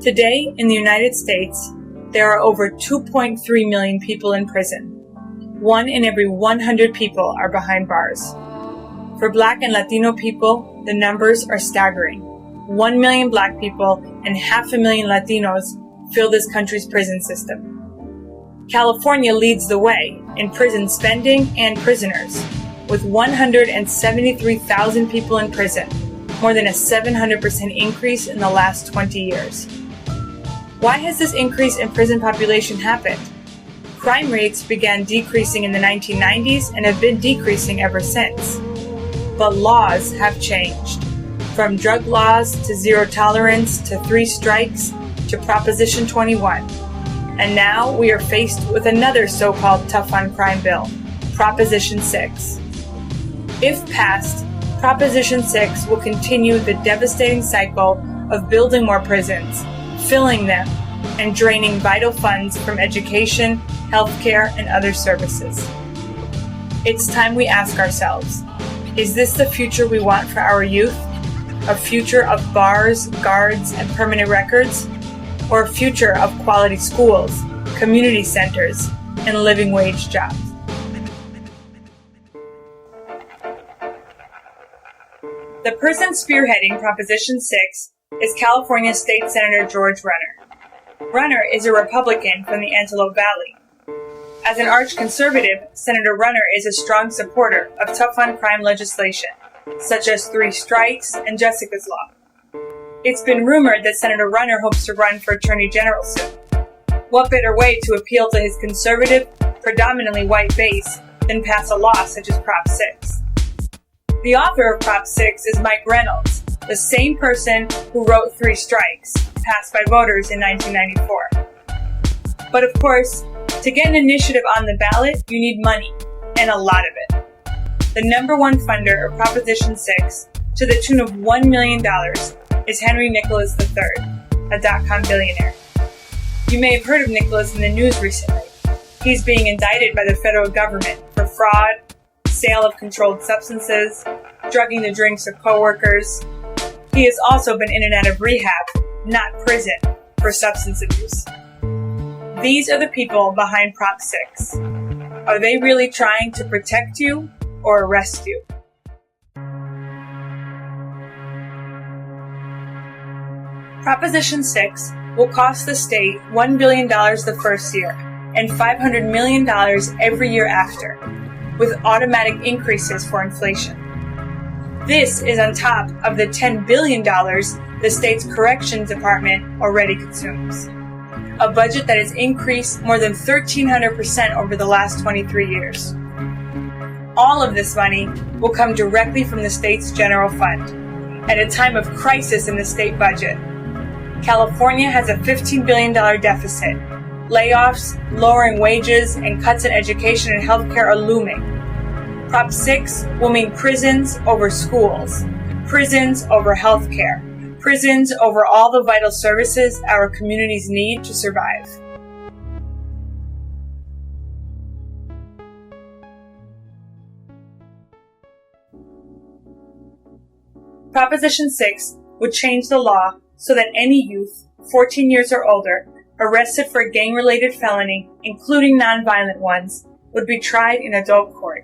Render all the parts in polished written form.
Today, in the United States, there are over 2.3 million people in prison. 1 in every 100 people are behind bars. For Black and Latino people, the numbers are staggering. 1 million Black people and 500,000 Latinos fill this country's prison system. California leads the way in prison spending and prisoners, with 173,000 people in prison, more than a 700% increase in the last 20 years. Why has this increase in prison population happened? Crime rates began decreasing in the 1990s and have been decreasing ever since. But laws have changed. From drug laws to zero tolerance to 3 strikes to Proposition 21. And now we are faced with another so-called tough on crime bill, Proposition 6. If passed, Proposition 6 will continue the devastating cycle of building more prisons, filling them, and draining vital funds from education, healthcare, and other services. It's time we ask ourselves, is this the future we want for our youth? A future of bars, guards, and permanent records? Or a future of quality schools, community centers, and living wage jobs? The person spearheading Proposition 6 is California State Senator George Runner. Runner is a Republican from the Antelope Valley. As an arch-conservative, Senator Runner is a strong supporter of tough-on-crime legislation, such as 3 strikes and Jessica's Law. It's been rumored that Senator Runner hopes to run for Attorney General soon. What better way to appeal to his conservative, predominantly white base than pass a law such as Prop 6? The author of Prop 6 is Mike Reynolds, the same person who wrote 3 strikes, passed by voters in 1994. But of course, to get an initiative on the ballot, you need money, and a lot of it. The number one funder of Proposition 6, to the tune of $1 million, is Henry Nicholas III, a dot-com billionaire. You may have heard of Nicholas in the news recently. He's being indicted by the federal government for fraud, sale of controlled substances, drugging the drinks of coworkers. He has also been in and out of rehab, not prison, for substance abuse. These are the people behind Prop 6. Are they really trying to protect you or arrest you? Proposition 6 will cost the state $1 billion the first year and $500 million every year after, with automatic increases for inflation. This is on top of the $10 billion the state's corrections department already consumes, a budget that has increased more than 1,300% over the last 23 years. All of this money will come directly from the state's general fund, at a time of crisis in the state budget. California has a $15 billion deficit. Layoffs, lowering wages, and cuts in education and healthcare are looming. Prop 6 will mean prisons over schools, prisons over healthcare, prisons over all the vital services our communities need to survive. Proposition 6 would change the law so that any youth, 14 years or older, arrested for a gang-related felony, including nonviolent ones, would be tried in adult court.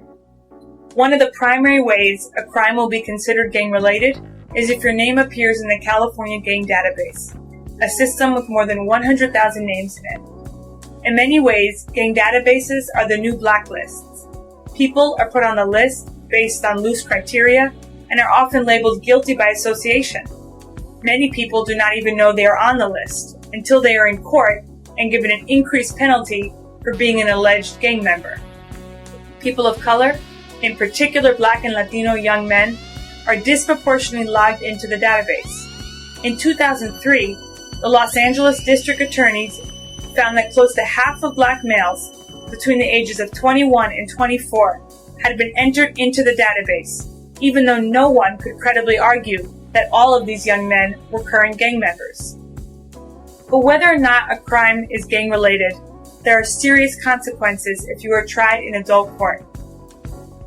One of the primary ways a crime will be considered gang-related is if your name appears in the California Gang Database, a system with more than 100,000 names in it. In many ways, gang databases are the new blacklists. People are put on the list based on loose criteria and are often labeled guilty by association. Many people do not even know they are on the list until they are in court and given an increased penalty for being an alleged gang member. People of color, in particular Black and Latino young men, are disproportionately logged into the database. In 2003, the Los Angeles District Attorneys found that close to half of Black males between the ages of 21 and 24 had been entered into the database, even though no one could credibly argue that all of these young men were current gang members. But whether or not a crime is gang-related, there are serious consequences if you are tried in adult court.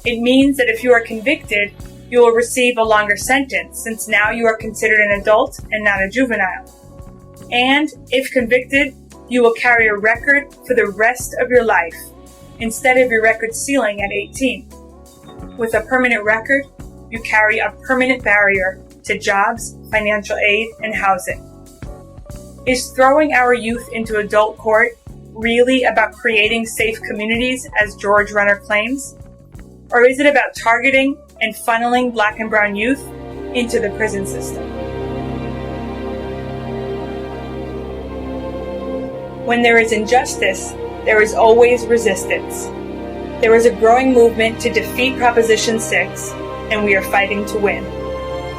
It means that if you are convicted, you will receive a longer sentence, since now you are considered an adult and not a juvenile. And if convicted, you will carry a record for the rest of your life, instead of your record ceiling at 18. With a permanent record, you carry a permanent barrier to jobs, financial aid, and housing. Is throwing our youth into adult court really about creating safe communities, as George Runner claims? Or is it about targeting and funneling Black and brown youth into the prison system? When there is injustice, there is always resistance. There is a growing movement to defeat Proposition 6, and we are fighting to win.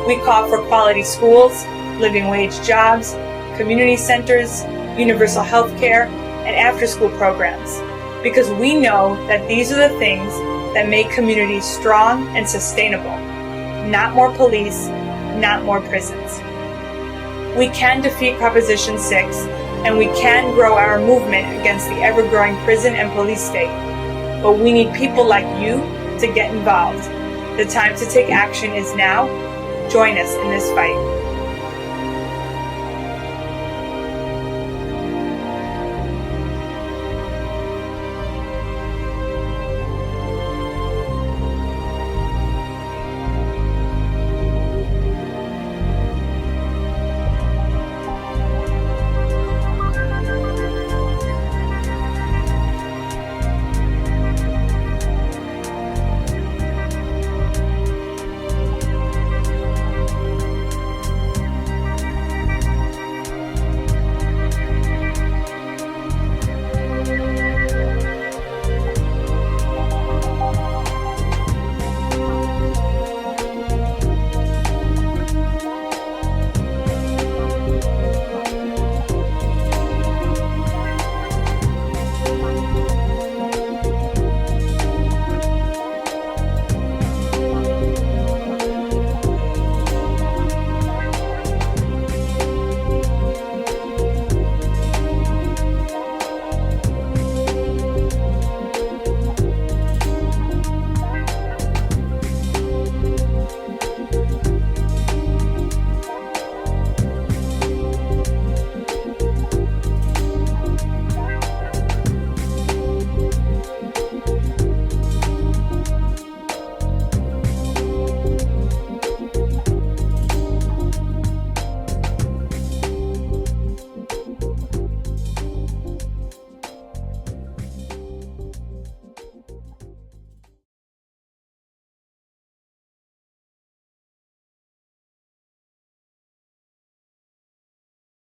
We call for quality schools, living wage jobs, community centers, universal health care, and after-school programs, because we know that these are the things that make communities strong and sustainable. Not more police, not more prisons. We can defeat Proposition 6, and we can grow our movement against the ever-growing prison and police state. But we need people like you to get involved. The time to take action is now. Join us in this fight.